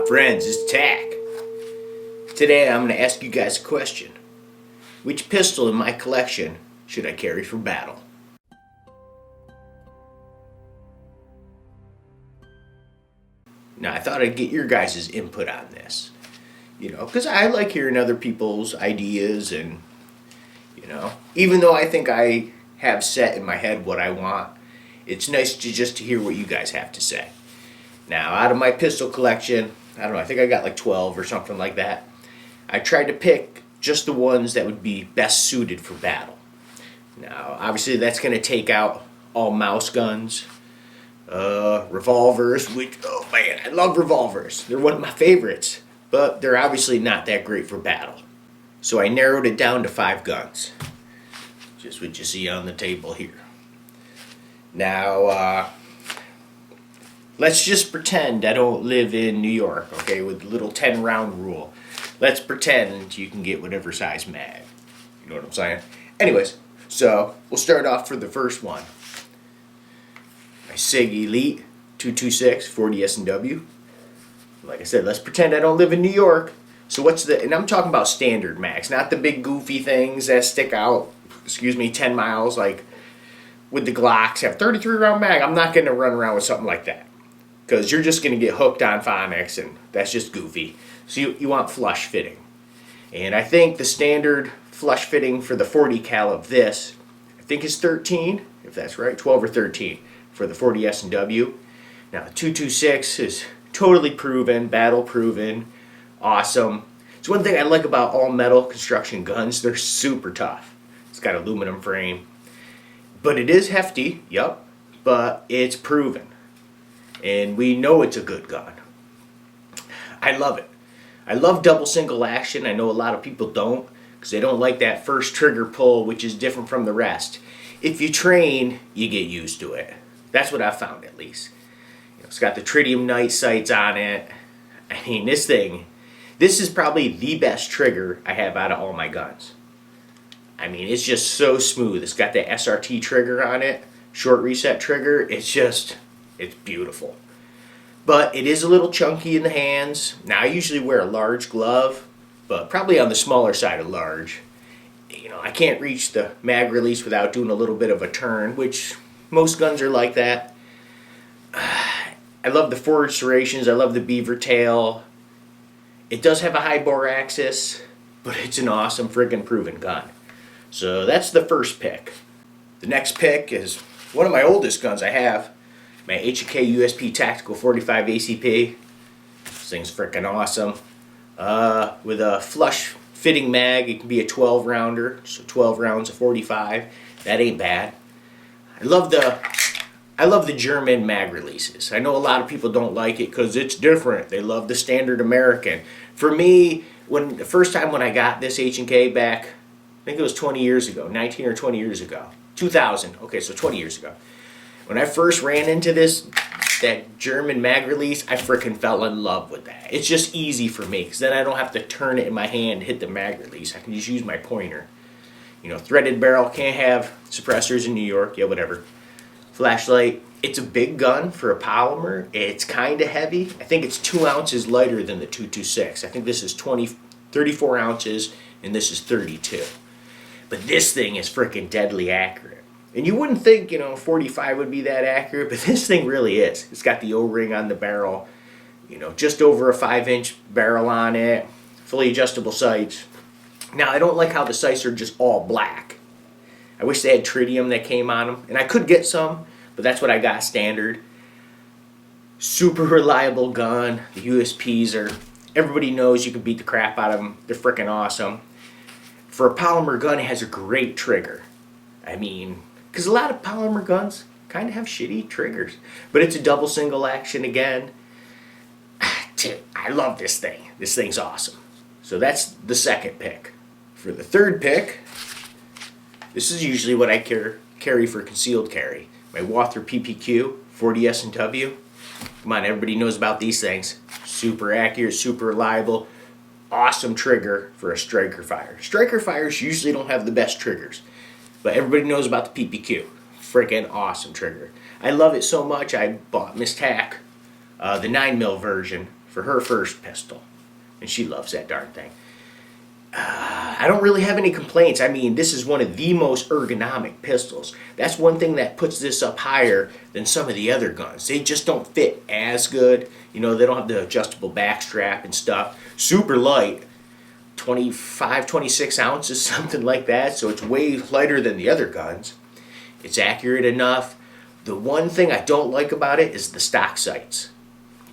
Friends, it's Tack. Today I'm going to ask you guys a question. Which pistol in my collection should I carry for battle? Now I thought I'd get your guys' input on this. Because I like hearing other people's ideas and, even though I think I have set in my head what I want, it's nice to hear what you guys have to say. Now, out of my pistol collection, I don't know, I think I got like 12 or something like that. I tried to pick just the ones that would be best suited for battle. Now, obviously that's going to take out all mouse guns, revolvers, which, oh man, I love revolvers. They're one of my favorites, but they're obviously not that great for battle. So I narrowed it down to 5 guns. Just what you see on the table here. Now, let's just pretend I don't live in New York, okay, with the little 10 round rule. Let's pretend you can get whatever size mag. You know what I'm saying? Anyways, so we'll start off for the first one. My Sig Elite 226 40 S&W. Like I said, let's pretend I don't live in New York. So and I'm talking about standard mags, not the big goofy things that stick out, 10 miles, like with the Glocks, have 33 round mag. I'm not going to run around with something like that, because you're just going to get hooked on phonics, and that's just goofy. So you want flush fitting. And I think the standard flush fitting for the 40 cal of this, I think is 13, if that's right, 12 or 13 for the 40 S&W. Now the 226 is totally proven, battle proven, awesome. It's one thing I like about all metal construction guns. They're super tough. It's got aluminum frame. But it is hefty, yup, but it's proven. And we know it's a good gun. I love it. I love double single action. I know a lot of people don't, because they don't like that first trigger pull, which is different from the rest. If you train, you get used to it. That's what I've found, at least. It's got the tritium night sights on it. I mean, this is probably the best trigger I have out of all my guns. I mean, it's just so smooth. It's got the SRT trigger on it, short reset trigger. It's beautiful. But it is a little chunky in the hands. Now, I usually wear a large glove, but probably on the smaller side of large. I can't reach the mag release without doing a little bit of a turn, which most guns are like that. I love the forward serrations. I love the beaver tail. It does have a high bore axis, but it's an awesome friggin' proven gun. So that's the first pick. The next pick is one of my oldest guns I have. My Egk Usp Tactical 45 ACP. This thing's freaking awesome. With a flush fitting mag, it can be a 12 rounder, so 12 rounds of 45. That ain't bad. I love the German mag releases. I know a lot of people don't like it because it's different. They love the standard American. For me, the first time when I got this H&K back, I think it was 20 years ago, 19 or 20 years ago. 2000, okay, so 20 years ago. When I first ran into that German mag release, I frickin' fell in love with that. It's just easy for me, because then I don't have to turn it in my hand, hit the mag release. I can just use my pointer. Threaded barrel, can't have suppressors in New York, yeah, whatever. Flashlight, it's a big gun for a polymer. It's kind of heavy. I think it's 2 ounces lighter than the 226. I think this is 34 ounces, and this is 32. But this thing is freaking deadly accurate. And you wouldn't think, 45 would be that accurate, but this thing really is. It's got the O-ring on the barrel, just over a 5-inch barrel on it, fully adjustable sights. Now, I don't like how the sights are just all black. I wish they had tritium that came on them, and I could get some, but that's what I got standard. Super reliable gun. The USPs everybody knows you can beat the crap out of them. They're freaking awesome. For a polymer gun, it has a great trigger. I mean, because a lot of polymer guns kind of have shitty triggers. But it's a double single action again. I love this thing. This thing's awesome. So that's the second pick. For the third pick, this is usually what I carry for concealed carry. My Walther PPQ 40 S&W. Come on, everybody knows about these things. Super accurate, super reliable. Awesome trigger for a striker fire. Striker fires usually don't have the best triggers, but everybody knows about the PPQ. Freaking awesome trigger. I love it so much I bought Miss Tack, the 9mm version for her first pistol. And she loves that darn thing. I don't really have any complaints. I mean, this is one of the most ergonomic pistols. That's one thing that puts this up higher than some of the other guns. They just don't fit as good. You know, they don't have the adjustable back strap and stuff. Super light, 25, 26 ounces, something like that. So it's way lighter than the other guns. It's accurate enough. The one thing I don't like about it is the stock sights.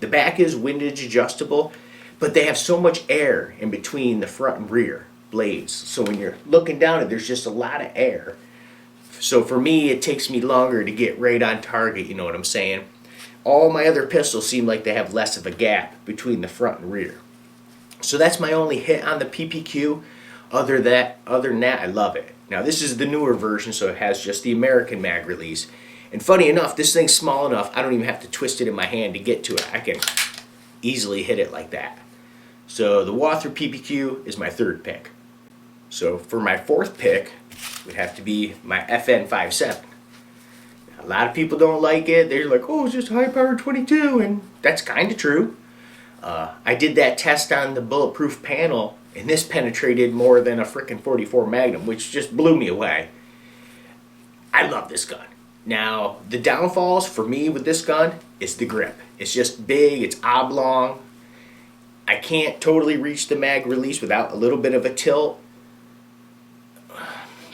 The back is windage adjustable, but they have so much air in between the front and rear blades. So when you're looking down it, there's just a lot of air. So for me, it takes me longer to get right on target, you know what I'm saying? All my other pistols seem like they have less of a gap between the front and rear. So that's my only hit on the PPQ. Other than that, I love it. Now this is the newer version, so it has just the American mag release. And funny enough, this thing's small enough, I don't even have to twist it in my hand to get to it. I can easily hit it like that. So the Walther PPQ is my third pick. So for my fourth pick would have to be my FN57. A lot of people don't like it. They're like, oh, it's just high power 22, and that's kind of true. I did that test on the bulletproof panel, and this penetrated more than a frickin' 44 Magnum, which just blew me away. I love this gun. Now, the downfalls for me with this gun is the grip. It's just big, it's oblong. I can't totally reach the mag release without a little bit of a tilt.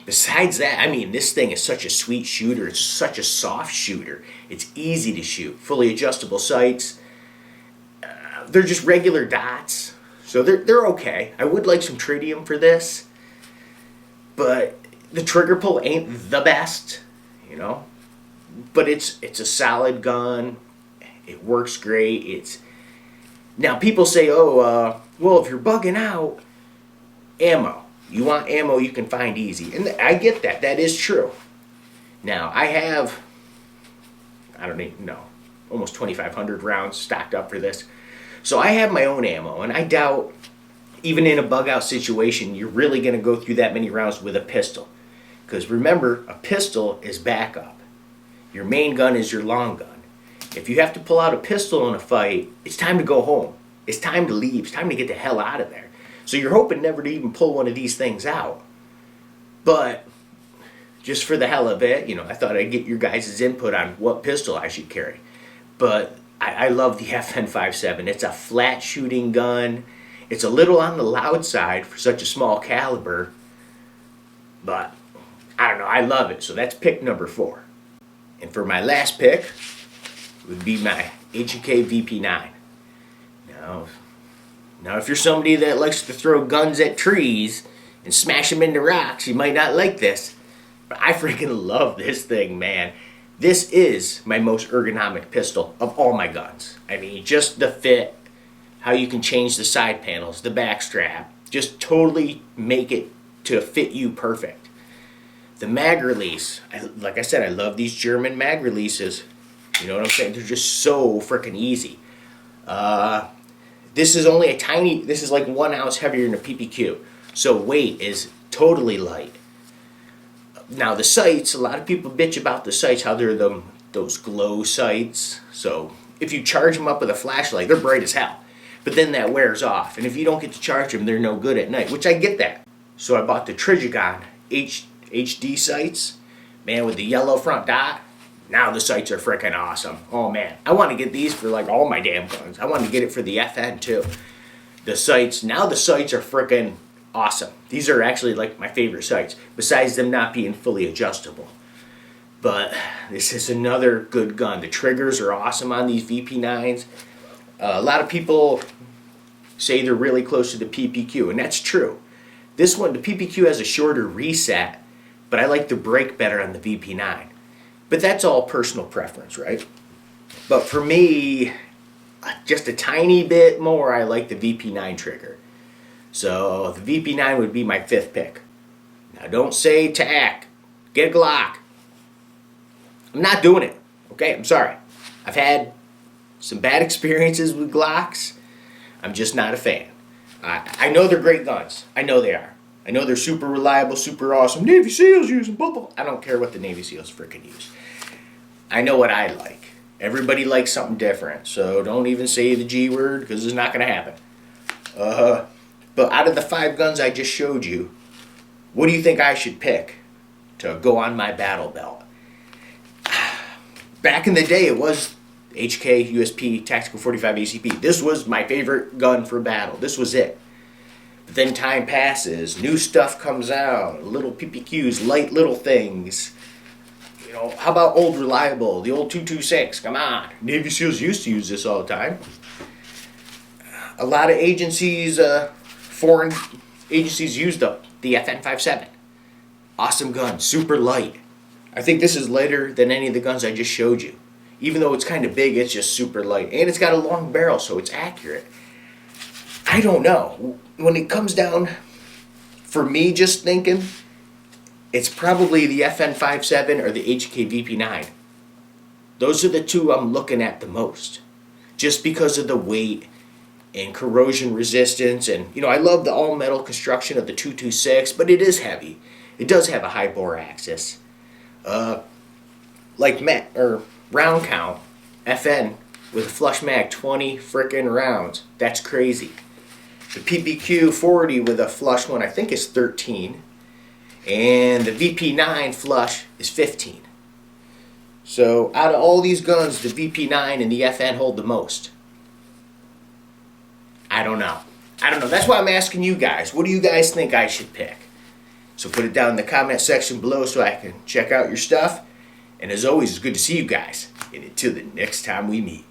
Besides that, I mean, this thing is such a sweet shooter. It's such a soft shooter. It's easy to shoot. Fully adjustable sights. They're just regular dots. So they're okay. I would like some tritium for this. But the trigger pull ain't the best, you know. But it's a solid gun. It works great. Now people say, oh, well, if you're bugging out, ammo. You want ammo you can find easy. And I get that. That is true. Now, I have, I don't even know, almost 2,500 rounds stocked up for this. So I have my own ammo, and I doubt, even in a bug-out situation, you're really going to go through that many rounds with a pistol. Because remember, a pistol is backup. Your main gun is your long gun. If you have to pull out a pistol in a fight, it's time to go home. It's time to leave. It's time to get the hell out of there. So you're hoping never to even pull one of these things out. But just for the hell of it, you know, I thought I'd get your guys' input on what pistol I should carry. But I love the FN57. It's a flat shooting gun. It's a little on the loud side for such a small caliber. But I don't know, I love it. So that's pick number 4. And for my last pick would be my Egk Vp9. Now, if you're somebody that likes to throw guns at trees and smash them into rocks, you might not like this. But I freaking love this thing, man. This is my most ergonomic pistol of all my guns. I mean, just the fit, how you can change the side panels, the back strap, just totally make it to fit you perfect. The mag release, like I said, I love these German mag releases. You know what I'm saying? They're just so freaking easy. This is only this is like 1 ounce heavier than a PPQ. So weight is totally light. Now the sights, a lot of people bitch about the sights, how they're those glow sights. So if you charge them up with a flashlight, they're bright as hell. But then that wears off. And if you don't get to charge them, they're no good at night, which I get that. So I bought the Trigagon HD sights. Man, with the yellow front dot. Now the sights are freaking awesome. Oh man, I want to get these for like all my damn guns. I want to get it for the FN too. The sights are freaking awesome. These are actually like my favorite sights, besides them not being fully adjustable. But this is another good gun. The triggers are awesome on these VP9s. A lot of people say they're really close to the PPQ, and that's true. This one, the PPQ has a shorter reset, but I like the break better on the VP9. But that's all personal preference, right? But for me, just a tiny bit more, I like the VP9 trigger. So the VP9 would be my 5th pick. Now don't say to Egk, get a Glock. I'm not doing it, okay? I'm sorry. I've had some bad experiences with Glocks. I'm just not a fan. I know they're great guns. I know they are. I know they're super reliable, super awesome. Navy SEALs use them, blah, blah. I don't care what the Navy SEALs freaking use. I know what I like. Everybody likes something different, so don't even say the G word because it's not going to happen. But out of the 5 guns I just showed you, what do you think I should pick to go on my battle belt? Back in the day, it was HK Usp Tactical 45 ACP. This was my favorite gun for battle. This was it. But then time passes, new stuff comes out, little PPQs, light little things. You know, how about old reliable, the old 226? Come on, Navy SEALs used to use this all the time. A lot of agencies, foreign agencies use the FN57. Awesome gun, super light. I think this is lighter than any of the guns I just showed you. Even though it's kind of big, it's just super light. And it's got a long barrel, so it's accurate. I don't know. When it comes down, for me just thinking, it's probably the FN57 or the Egk Vp9. Those are the 2 I'm looking at the most. Just because of the weight and corrosion resistance. And, you know, I love the all-metal construction of the 226, but it is heavy. It does have a high bore axis. Like round count, FN with a flush mag, 20 frickin' rounds. That's crazy. The PPQ 40 with a flush one, I think, is 13. And the VP9 flush is 15. So out of all these guns, the VP9 and the FN hold the most. I don't know. That's why I'm asking you guys. What do you guys think I should pick? So put it down in the comment section below so I can check out your stuff. And as always, it's good to see you guys. And until the next time we meet.